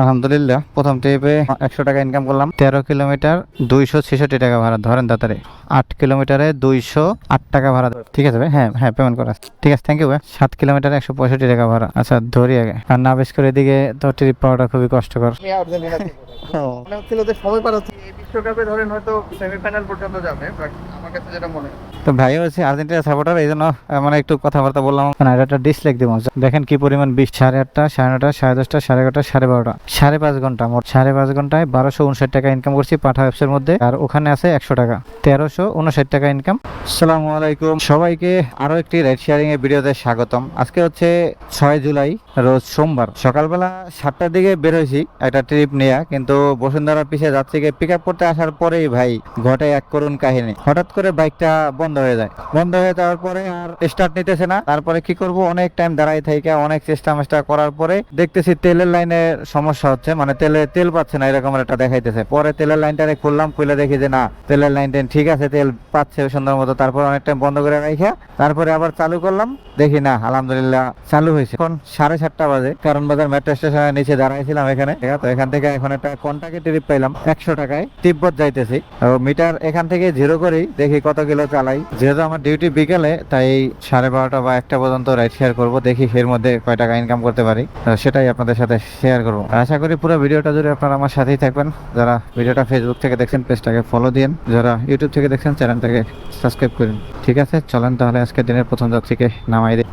আলহামদুলিল্লাহ প্রথম ট্রিপে 100 টাকা ইনকাম করলাম। 13 কিলোমিটার 266 টাকা ভাড়া ধরেন তাড়াতাড়ি। 8 কিলোমিটারে 208 টাকা ভাড়া। ঠিক আছে ভাই, হ্যাঁ হ্যাঁ পেমেন্ট করা ঠিক আছে, থ্যাংক ইউ ভাই। 7 কিলোমিটারে 165 টাকা ভাড়া। আচ্ছা ধরি আগে, আর না বেশ করে এদিকে তো ট্রিপ পাওয়াটা খুবই কষ্টকর। মনে হচ্ছিল যে সময় পার হচ্ছে, এই বিশ্বকাপে ধরেন হয়তো সেমিফাইনাল পর্যন্ত যাবে, বাট আমার কাছে যেটা মনে হয় তো ভাই হচ্ছে আর্জেন্টিনা সাপোর্টার, এই জন্য মানে একটু কথাবার্তা বললাম। মানে এটা একটা ডিসলাইক দিব। দেখেন কি পরিমাণ বিশ, 8:30, 9:30, 10:30, 11:30, 12:30, 5.5 ঘন্টা, মোট 5.5 ঘন্টায় 1259 টাকা ইনকাম করছি পাঠা অ্যাপসের মধ্যে। আর ওখানে আছে 100 টাকা, 1359 টাকা ইনকাম। আসসালামু আলাইকুম সবাইকে, আরো একটি রাইড শেয়ারিং এর ভিডিওতে স্বাগতম। আজকে হচ্ছে 6 জুলাই, রোজ সোমবার। সকালবেলা 7টার দিকে বের হয়েছি একটা ট্রিপ নিয়ে, কিন্তু বসুন্ধরার পিছিয়ে যাত্রীকে পিক আপ করতে আসার পরেই ভাই ঘটে এক করুণ কাহিনী। হঠাৎ করে বাইকটা বন্ধ হয়ে যায়। বন্ধ হয়ে যাওয়ার পরে আর স্টার্ট নিতেছে না। তারপরে কি করব, অনেক টাইম দাঁড়াই থেকে অনেক চেষ্টা মেষ্টা করার পরে দেখতেছি তেলের লাইনের সমস্যা হচ্ছে, মানে তেল পাচ্ছে না, এরকম একটা দেখাইতেছে। পরে তেলের লাইনটা খুললাম, খুলে দেখি যে না, তেলের লাইনটা ঠিক আছে, তেল পাচ্ছে সুন্দর মতো। তারপর অনেক টাইম বন্ধ করে রাখা, তারপরে আবার চালু করলাম, দেখি না আলহামদুলিল্লাহ চালু হয়েছে। এখন 7:30 বাজে, কারণ বাজার মেট্রো স্টেশনের নিচে দাঁড়াইছিলাম এখানে। তো এখান থেকে এখন একটা কন্টাক্টে ট্রিপ পাইলাম 100 টাকায়, তিব্বত যাইতেছি। মিটার এখান থেকে জিরো করেই দেখি কত কিলো চালাই। যেহেতু আমার ডিউটি বিকেলে, তাই 12:30 বা 1টা পর্যন্ত রাইড শেয়ার করবো, দেখি এর মধ্যে কয় টাকা ইনকাম করতে পারি, সেটাই আপনাদের সাথে শেয়ার করবো। আশা করি পুরো ভিডিওটা জুড়ে আপনারা আমার সাথেই থাকবেন। যারা ভিডিওটা ফেসবুক থেকে দেখছেন পেজটাকে ফলো দিন, যারা ইউটিউব থেকে দেখছেন চ্যানেলটাকে সাবস্ক্রাইব করুন। ঠিক আছে, চলেন তাহলে আজকে দিনের প্রথম যাত্রীকে নামাই দিই।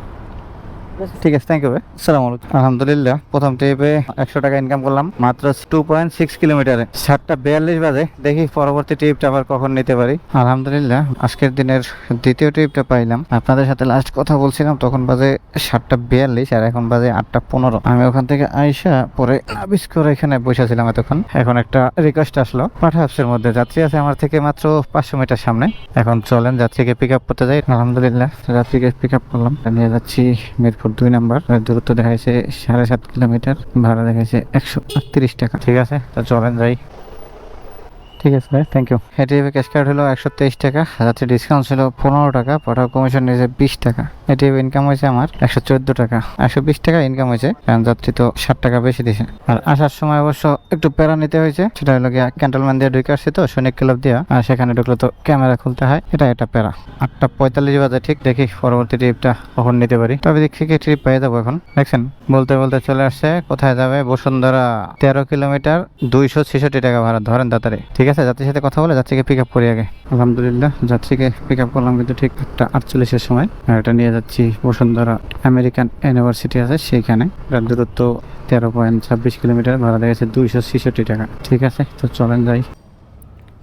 ঠিক আছে, থ্যাংক ইউ ভাই। আসসালামু আলাইকুম। আলহামদুলিল্লাহ প্রথম ট্রিপে 100 টাকা ইনকাম করলাম মাত্র 2.6 কিলোমিটারে। 7:42 বাজে, দেখি পরবর্তী ট্রিপটা আবার কখন নিতে পারি। আলহামদুলিল্লাহ আজকের দিনের দ্বিতীয় ট্রিপটা পাইলাম। আপনাদের সাথে লাস্ট কথা বলছিলাম তখন বাজে 7:42, আর এখন বাজে 8:15। আমি ওখান থেকে আইসা পরে আবিস করে এখানে বসেছিলাম এতক্ষণ। এখন একটা রিকোয়েস্ট আসলো পাঠা অ্যাপসের মধ্যে, যাত্রী আছে আমার থেকে মাত্র 500 মিটার সামনে। এখন চলেন যাত্রীকে পিক আপ করতে যাই। আলহামদুলিল্লাহ যাত্রীকে পিক আপ করলাম, নিয়ে যাচ্ছি মিরপুর 2 নাম্বার। দূরত্ব দেখাইছে 7.5 কিলোমিটার, ভাড়া দেখাইছে 138 টাকা। ঠিক আছে, তো চলেন যাই। ঠিক আছে ভাই, thank you. ATF cash card হলো 123 টাকা, যাত্রী ডিসকাউন্ট ছিল 15 টাকা, পাঠাও কমিশন নিয়েছে 20 টাকা। এটিএফ ইনকাম হয়েছে আমার 114 টাকা। 120 টাকা ইনকাম হয়েছে, কারণ যাত্রী তো 60 টাকা বেশি দিয়েছে। আর আসার সময় অবশ্য একটু প্যারা নিতে হয়েছে, সেটা হলো গিয়ে ক্যান্টনমেন্ট দিয়ে ঢুকে আসছে তো সৈনিক ক্লাব দিয়ে, আর সেখানে ঢুকলে তো ক্যামেরা খুলতে হয়, এটা প্যারা। 8:45 বাজে ঠিক, দেখি পরবর্তী ট্রিপটা কখন নিতে পারি। তবে দিক থেকে ট্রিপ পেয়ে যাবো এখন। দেখছেন বলতে বলতে চলে আসছে, কোথায় যাবে, বসুন্ধরা। 13 কিলোমিটার 266 টাকা ভাড়া ধরেন তাড়াতাড়ি। ঠিক আছে, যাত্রীর সাথে কথা বলে যাত্রীকে পিক আপ করি আগে। আলহামদুলিল্লাহ যাত্রীকে পিক আপ করলাম কিন্তু ঠিক 8:48-এর সময়। আর এটা নিয়ে যাচ্ছি বসুন্ধরা আমেরিকান ইউনিভার্সিটি আছে সেইখানে। এটার দূরত্ব 13.26 কিলোমিটার, ভাড়া দেখেছে 266 টাকা। ঠিক আছে, তো চলেন যাই।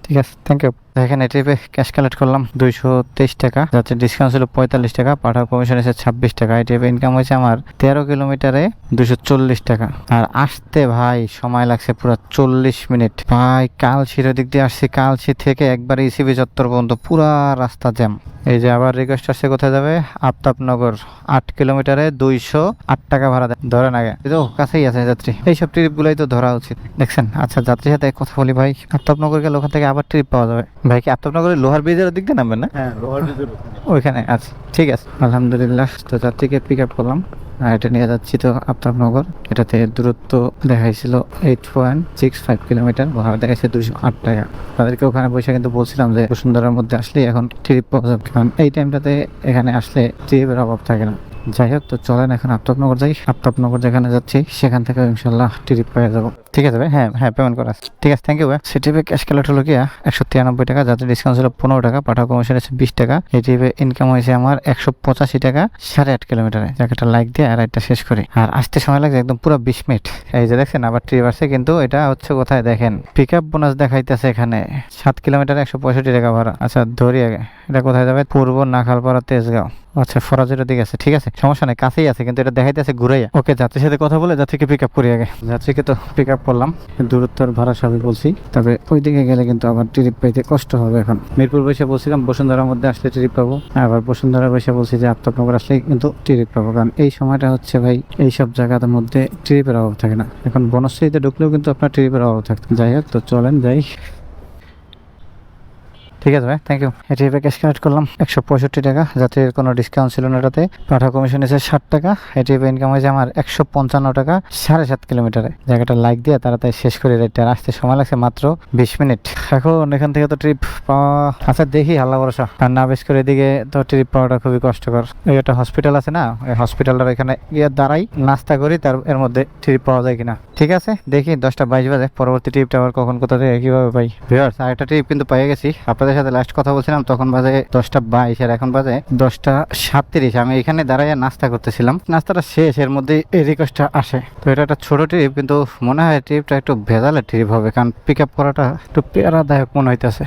ঠিক আছে, থ্যাংক ইউ। এখানে ট্রিপে ক্যাশ কালেক্ট করলাম 223 টাকা, যাচ্ছে ডিসকাউন্ট ছিল 45 টাকা, পাঠাও কমিশন এসে 26 টাকা। এই ট্রিপে ইনকাম হয়েছে আমার 13 কিলোমিটারে 240 টাকা। আর আসতে ভাই সময় লাগছে পুরো 40 মিনিট। ভাই কালশির দিক দিয়ে আসছি, কালশি থেকে একবার ইসিবি চত্বর পর্যন্ত পুরা রাস্তা জ্যাম। এই যে আবার রিকোয়েস্ট আসছে, কোথায় যাবে, আফতাবনগর। 8 কিলোমিটারে 208 টাকা ভাড়া ধরেন আগে, তো কাছেই আছে যাত্রী। এইসব ট্রিপ গুলোই তো ধরা উচিত, দেখছেন। আচ্ছা যাত্রীর সাথে কথা বলি ভাই, আফতাবনগর গেলে ওখান থেকে আবার ট্রিপ পাওয়া যাবে। ভাই কি আফতাবনগরের লোহার ব্রিজের দিক দিয়ে নামবেন না? হ্যাঁ, লোহার ব্রিজের ওইখানে আচ্ছা, ঠিক আছে। আলহামদুলিল্লাহ তো যাত্রীকে পিক আপ করলাম, আর এটা নিয়ে যাচ্ছি তো আফতাবনগর। এটাতে দূরত্ব দেখাইছিল 8.65 কিলোমিটার, ভাড়া দেখাইছে 208 টাকা। তাদেরকে ওখানে বসে কিন্তু বলছিলাম যে বসুন্ধরার মধ্যে আসলে এখন ট্রিপ পাওয়া যাবে, কারণ এই টাইমটাতে এখানে আসলে ট্রিপের অভাব থাকে না। যাই হোক, তো চলেন এখন আফতাবনগর যাই। আফতাবনগর যেখানে যাচ্ছি সেখান থেকে ইনশাল্লাহ ট্রিপ পেয়ে যাবো। ঠিক আছে ভাই, হ্যাঁ হ্যাঁ পেমেন্ট করা ঠিক আছে, থ্যাংক ইউ ভাই। সিটিপে ক্যাশ কালেক্ট হলো গিয়া 193 টাকা, যাতে ডিসকাউন্ট ছিল 15 টাকা, পাঠাও কমিশন আছে 20 টাকা। এই ট্রিপে ইনকাম হয়েছে আমার 185 টাকা 8.5 কিলোমিটারে। একটা লাইক দিয়ে আর একটা শেষ করি। আর আসতে সময় লাগছে একদম পুরো 20 মিনিট। এই যে দেখছেন আবার ট্রিপ আসছে, কিন্তু এটা হচ্ছে কোথায় দেখেন, পিক আপ বোনাস দেখাইতেছে এখানে 7 কিলোমিটার 165 টাকা ভাড়া। আচ্ছা ধরি আগে, এটা কোথায় যাবে, পূর্ব নাখালপাড়া তেজগাঁও। আচ্ছা ফরাজের দিকে আছে, ঠিক আছে সমস্যা নেই, কাছেই আছে, কিন্তু এটা দেখাইতেছে ঘুরাইয়া। ওকে, যাত্রীর সাথে কথা বলে যাত্রীকে পিক আপ করি আগে। যাত্রীকে তো পিক আপ করলাম, দূরত্বর ভাড়া সবই বলছি, তবে ওই দিকে গেলে কিন্তু আবার ট্রিপ পাইতে কষ্ট হবে। এখন মিরপুর বসে বলছিলাম বসুন্ধরার মধ্যে আসলে ট্রিপ পাবো, আবার বসুন্ধরা বসে বলছি যে আফতাবনগর আসলে কিন্তু ট্রিপ পাবো, কারণ এই সময়টা হচ্ছে ভাই এইসব জায়গার মধ্যে ট্রিপের অভাব থাকে না। এখন বনশ্রীতে ঢুকলেও কিন্তু আপনার ট্রিপের অভাব থাকতো। যাই হোক, তো চলেন যাই। ঠিক আছে ভাই, থ্যাংক ইউ। এটি ক্যাশ কালেক্ট করলাম 165 টাকা, যাত্রীর কোনো ডিসকাউন্ট ছিল না এটাতে। পাঠা কমিশন এসে 60 টাকা। এটি ইনকাম হয়েছে আমার 155 টাকা 7.5 কিলোমিটারে। জায়গাটা লাইক দিয়ে তাড়াতাড়ি শেষ করে রাইটে আসতে সময় লাগছে মাত্র 20 মিনিট। এখন এখান থেকে তো ট্রিপ পাওয়া আচ্ছা দেখি আল্লাহ ভরসা, আর না বেশ করে এদিকে তো ট্রিপ পাওয়াটা খুবই কষ্টকর। এই একটা হসপিটাল আছে না, এই হসপিটালটার এখানে গিয়ে দাঁড়াই, নাস্তা করি, তার এর মধ্যে ট্রিপ পাওয়া যায় কিনা। ঠিক আছে দেখি 10:22 বাজে, পরবর্তী ট্রিপটা আবার কখন কোথা থেকে কিভাবে পাই। ভিউয়ার্স আরেকটা ট্রিপ কিন্তু পেয়ে গেছি। আপনাদের সাথে লাস্ট কথা বলছিলাম তখন বাজে 10:22 আর এখন বাজে 10:37। আমি এখানে দাঁড়াইয়া নাস্তা করতেছিলাম, নাস্তাটা শেষ, এর মধ্যে এই রিকোয়েস্টটা আসে। তো এটা একটা ছোট ট্রিপ, কিন্তু মনে হয় ট্রিপটা একটু ভেজালের ট্রিপ হবে, কারণ পিক আপ করাটা একটু পেয়ারাদায়ক মনে হইতেছে।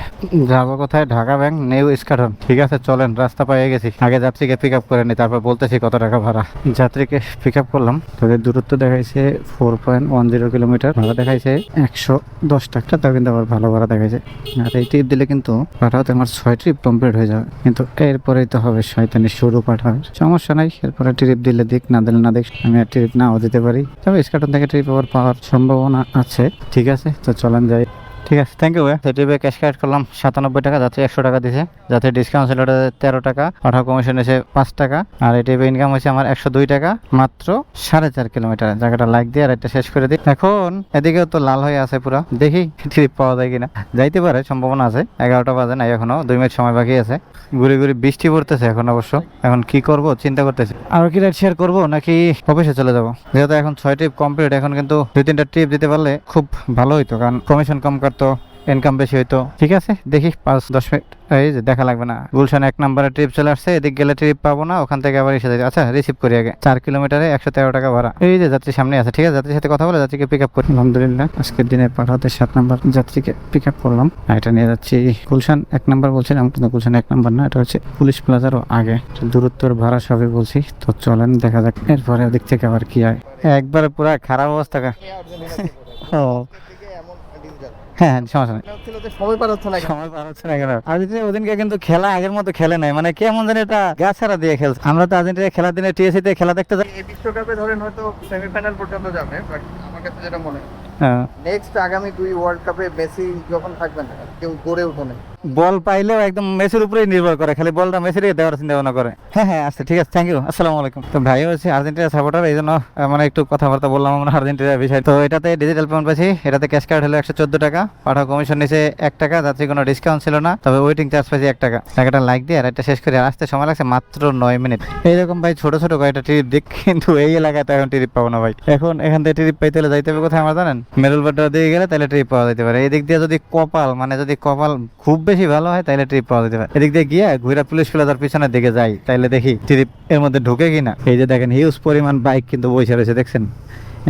যাবো কোথায়? Dhaka bank new Eskaton. ঠিক আছে চলেন, রাস্তা পেয়ে গেছি। আগে যাত্রীকে পিক আপ করে নি, তারপর বলতেছি কত টাকা ভাড়া। যাত্রীকে পিক আপ করলাম, তাদের দূরত্ব দেখাইছে 4.10 কিলোমিটার, ভাড়া দেখাইছে 110 টাকা, তাও কিন্তু আবার ভালো ভাড়া দেখাইছে। আর এই ট্রিপ দিলে কিন্তু পাঠাতে আমার 6 ট্রিপ কমপ্লিট হয়ে যাবে, কিন্তু এরপরেই তো হবে শয়তানি শুরু পাঠাবে। সমস্যা নাই, এরপরে ট্রিপ দিলে দিক, না দিলে না দিক, আমি আর ট্রিপ নাও দিতে পারি, তবে ইস্কাটন থেকে ট্রিপ আবার পাওয়ার সম্ভাবনা আছে। ঠিক আছে তো চলেন যাই। ঠিক আছে থ্যাংক ইউ। ট্রিপে ক্যাশ কালেক্ট করলাম 97 টাকা, যাত্রী 100 টাকা দিছে, যাতে ডিসকাউন্ট ছিল 13 টাকা, পাঠা কমিশন এসে 5 টাকা। আর এই ট্রিপে ইনকাম হয়েছে আমার 102 টাকা মাত্র 4.5 কিলোমিটার। জায়গাটা লাইক দিয়ে আর একটা শেষ করে দিই। এখন এদিকেও তো লাল হয়ে আছে পুরো, দেখি ট্রিপ পাওয়া যায় কিনা। যাইতে পারে, সম্ভাবনা আছে। 11টা বাজে নাই এখনো, 2 মিনিট সময় বাকি আছে। ঘুরে ঘুরে বৃষ্টি পড়তেছে এখন অবশ্য। এখন কি করব চিন্তা করতেছি, আর কি রাইড শেয়ার করবো নাকি অফিসে চলে যাব। যেহেতু এখন 6 ট্রিপ কমপ্লিট, এখন কিন্তু 2-3টা ট্রিপ দিতে পারলে খুব ভালো হইতো, কারণ কমিশন কম কাটতো, ইনকাম বেশি হইতো। ঠিক আছে দেখি 5-10 মিনিট, এই যে দেখা লাগবে না। গুলশান 1 নম্বরে ট্রিপ চলে আসছে, এদিক গেলে ট্রিপ পাবো না, ওখান থেকে আবার এসে যাই। আচ্ছা রিসিভ করি আগে। 4 কিলোমিটারে 113 টাকা ভাড়া। এই যে যাত্রী সামনে আছে, ঠিক আছে যাত্রীর সাথে কথা বলে যাত্রীকে পিক আপ করি। আলহামদুলিল্লাহ আজকের দিনে পাঠাতে 7 নম্বর যাত্রীকে পিক আপ করলাম। আর এটা নিয়ে যাচ্ছি গুলশান 1 নম্বর বলছিলাম, কিন্তু গুলশান 1 নম্বর না, এটা হচ্ছে পুলিশ প্লাজারও আগে। দূরত্বর ভাড়া সবই বলছি, তো চলেন দেখা যাক এরপরে ওদিক থেকে আবার কি হয়। একবারে পুরা খারাপ অবস্থা। ও হ্যাঁ সমস্যা নেই, সময় পার হচ্ছে না। সময় পার হচ্ছে না কেন? আর্জেন্টিনা ওদিনকে কিন্তু খেলা আগের মতো খেলে নাই, মানে কেমন জানি এটা গা ছাড়া দিয়ে খেলছে। আমরা তো আর্জেন্টিনা খেলার দিনে টিএসসি তে খেলা দেখতে যাই। এই বিশ্বকাপে ধরেন হয়তো সেমিফাইনাল পর্যন্ত যাবে, বাট আমার কাছে যেটা মনে হয় হ্যাঁ, নেক্সট আগামী 2 ওয়ার্ল্ড কাপে মেসি যখন থাকবেন না, কেউ গড়ে উঠবে না। বল পাইলেও একদম মেসির উপরেই নির্ভর করে, খালি বলটা মেসির দেওয়ার চিন্তা ভাবনা করে। হ্যাঁ হ্যাঁ আচ্ছা ঠিক আছে থ্যাংক ইউ, আসসালামু আলাইকুম। তো ভাই হচ্ছে আর্জেন্টিনা সাপোর্টার, এই জন্য মানে একটু কথাবার্তা বললাম আমরা আর্জেন্টিনার বিষয়। তো এটাতে ডিজিটাল পেমেন্ট পাচ্ছি, এটাতে ক্যাশ কার্ড হলো 114 টাকা, পাঠা কমিশন নিচে 1 টাকা, যাত্রী কোনো ডিসকাউন্ট ছিল না, তবে ওয়েটিং চার্জ পাইছি 1 টাকা। টাকাটা লাইক দিয়ে আর একটা শেষ করে আসতে সময় লাগছে মাত্র 9 মিনিট। এইরকম ভাই ছোট ছোট কয়েকটা ট্রিপ দিক, কিন্তু এই এলাকায় তো এখন ট্রিপ পাবো না ভাই। এখন এখান থেকে ট্রিপ পাইতে হলে যাইতে হবে কোথায় আমার জানেন? মেরুল বাড্ডা দিয়ে গেলে তাহলে ট্রিপ পাওয়া যেতে পারে। এদিক দিয়ে যদি কপাল মানে যদি কপাল খুব বেশি ভালো হয় তাহলে ট্রিপ পাওয়া যেতে পারে। এদিক দিয়ে গিয়ে ঘুরা পুলিশ প্লাজার পিছনের দিকে যাই, তাইলে দেখি ট্রিপ এর মধ্যে ঢুকে কিনা। এই যে দেখেন হিউজ পরিমাণ বাইক কিন্তু বসে রয়েছে, দেখছেন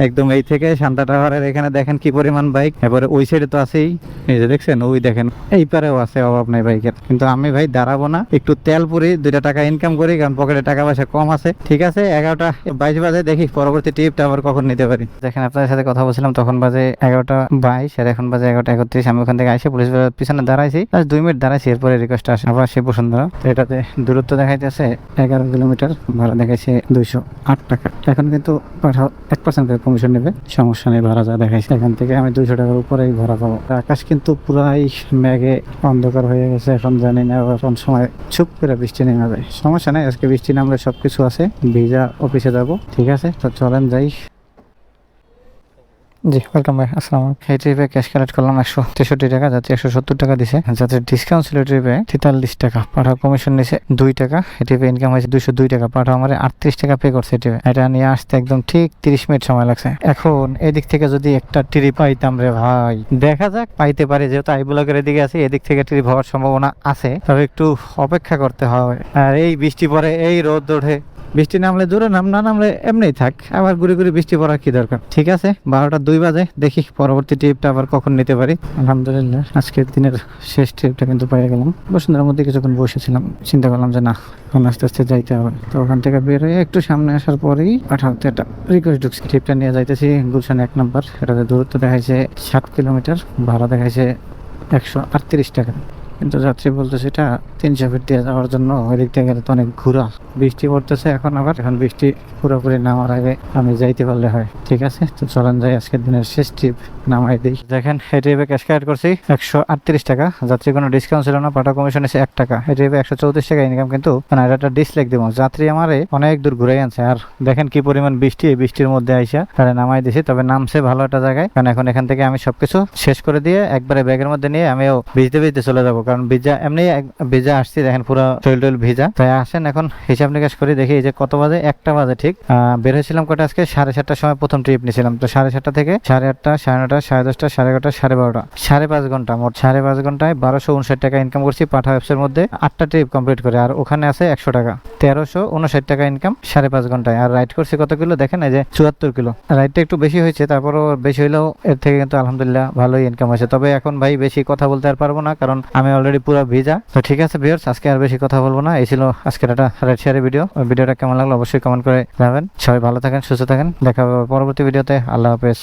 একদম এই থেকে শান্তা টাওয়ারের এখানে দেখেন কি পরিমাণ বাইক। এবারে ওই সাইডে তো আছেই, এই যে দেখছেন ওই দেখেন এই পারেও আছে, অভাব নাই বাইকের। কিন্তু আমি ভাই দাঁড়াবো না, একটু তেল পুরি, 2টা টাকা ইনকাম করি, কারণ পকেটে টাকা পয়সা কম আছে। ঠিক আছে 11:22 বাজে, দেখি পরবর্তী ট্রিপটা আবার কখন নিতে পারি। দেখেন আপনাদের সাথে কথা বলছিলাম তখন বাজে 11:22 আর এখন বাজে 11:31। আমি ওখান থেকে আসে পুলিশ পিছনে দাঁড়াইছি, 2 মিনিট দাঁড়াইছি, এরপরে রিকোয়েস্ট আসে আবার সে বসুন্ধরা। তো এটাতে দূরত্ব দেখাইতেছে 11 কিলোমিটার, ভাড়া দেখাইছে 208 টাকা। এখন কিন্তু পাঠাও 1% করে কমিশন নেবে, সমস্যা নেই, ভাড়া যা দেখাইছে এখান থেকে আমি 200 টাকার উপরেই ভাড়া পাবো। আকাশ কিন্তু পুরাই মেঘে অন্ধকার হয়ে গেছে, এখন জানি না কোন সময় চুপ করে বৃষ্টি নেমে যায়। সমস্যা নেই, আজকে বৃষ্টি নামলে সবকিছু আছে, ভিজা অফিসে যাবো। ঠিক আছে তো চলেন যাই। জি ওয়েলকাম ভাই, আসসালামু আলাইকুম। এই ট্রিপে ক্যাশ কালেক্ট করলাম 163 টাকা, যাতে 170 টাকা দিছে, যাতে ডিসকাউন্ট ছিল ট্রিপে 43 টাকা, পাঠা কমিশন নিছে 2 টাকা। এই ট্রিপে ইনকাম হয়েছে 202 টাকা, পাঠা আমার 38 টাকা পে করছে ট্রিপে। এটা নিয়ে আসতে একদম ঠিক 30 মিনিট সময় লাগছে। এখন এদিক থেকে যদি একটা ট্রিপ পাইতাম রে ভাই, দেখা যাক পাইতে পারি, যেহেতু আই ব্লকের এদিকে আছে, এদিক থেকে ট্রিপ হওয়ার সম্ভাবনা আছে, তবে একটু অপেক্ষা করতে হবে। আর এই বৃষ্টি পরে, এই রোদ ওঠে, বৃষ্টি নামলে দূরে নাম, না নামলে এমনিই থাক, আবার ঘুরে ঘুরে বৃষ্টি পড়ার কি দরকার। ঠিক আছে 12:02 বাজে, দেখি পরবর্তী ট্রিপটা আবার কখন নিতে পারি। আলহামদুলিল্লাহ আজকের দিনের শেষ ট্রিপটা কিন্তু পেয়ে গেলাম। বসুন্ধরার মধ্যে কিছুক্ষণ বসেছিলাম, চিন্তা করলাম যে না এখন আস্তে আস্তে যাইতে হবে। তো ওখান থেকে বের হয়ে একটু সামনে আসার পরেই পাঠাতে একটা রিকোয়েস্ট ঢুকছি। ট্রিপটা নিয়ে যাইতেছি গুলশান 1 নম্বর, এটাতে দূরত্ব দেখাইছে 7 কিলোমিটার, ভাড়া দেখাইছে 138 টাকা, কিন্তু যাত্রী বলতেছে এটা 300 ফিট দিয়ে যাওয়ার জন্য ওই দিক থেকে গেলে তো অনেক ঘোরা। বৃষ্টি পড়তেছে এখন বৃষ্টি পুরোপুরি নামার আগে আমি যাইতে পারলে হয়। ঠিক আছে, তো চলেন যাই আজকের দিনের শেষ ট্রিপ নামাই দিই। দেখেন এই ট্রিপে ক্যাশ কালেক্ট করছি 138 টাকা। যাত্রী কোনো ডিসকাউন্ট ছিল না, পাঠা কমিশন এসে 1 টাকা। এই ট্রিপে 134 টাকা ইনকাম, কিন্তু এটা একটা ডিসলাইক দিব। যাত্রী আমারে অনেক দূর ঘুরে আনছে, আর দেখেন কি পরিমাণ বৃষ্টি। এই বৃষ্টির মধ্যে আইসা তারা নামাই দিছি, তবে নামছে ভালো একটা জায়গায়। কারণ এখন এখান থেকে আমি সবকিছু শেষ করে দিয়ে একবারে ব্যাগের মধ্যে নিয়ে আমিও ভিজতে ভিজতে চলে যাবো, কারণ ভিজা এমনি ভিজা আসছি। দেখেন পুরো শরীর টইল ভিজা। তাই আসেন এখন হিসাব নিকাশ করে দেখি এই যে কত বাজে, 1টা বাজে ঠিক। বের হয়েছিলাম কটা আজকে 7:30টার সময় প্রথম ট্রিপ নিয়েছিলাম। তো 7:30টা থেকে 8:30, 9:30, 10:30, 11:30, 12:30, 5.5 ঘন্টা। মোট 5.5 ঘন্টায় 1259 টাকা ইনকাম করছি পাঠা অ্যাপসের মধ্যে। 8টা ট্রিপ কমপ্লিট করে, আর ওখানে আছে 100 টাকা। 1359 টাকা ইনকাম 5.5 ঘন্টায়। আর রাইড করছি কত কিলো দেখেন, এই যে 74 কিলো। রাইডটা একটু বেশি হয়েছে, তারপরও বেশি হইলেও এর থেকে কিন্তু আলহামদুলিল্লাহ ভালোই ইনকাম হয়েছে। তবে এখন ভাই বেশি কথা বলতে আর পারবো না, কারণ আমি অলরেডি পুরো ভিজা। তো ঠিক আছে ভিউয়ার্স, আজকে আর বেশি কথা বলবো না। এই ছিল আজকের একটা রাইড শেয়ারের ভিডিও। ভিডিওটা কেমন লাগলো অবশ্যই কমেন্ট করে জানাবেন। সবাই ভালো থাকেন, সুস্থ থাকেন, দেখা হবে পরবর্তী ভিডিওতে। আল্লাহ হাফেজ।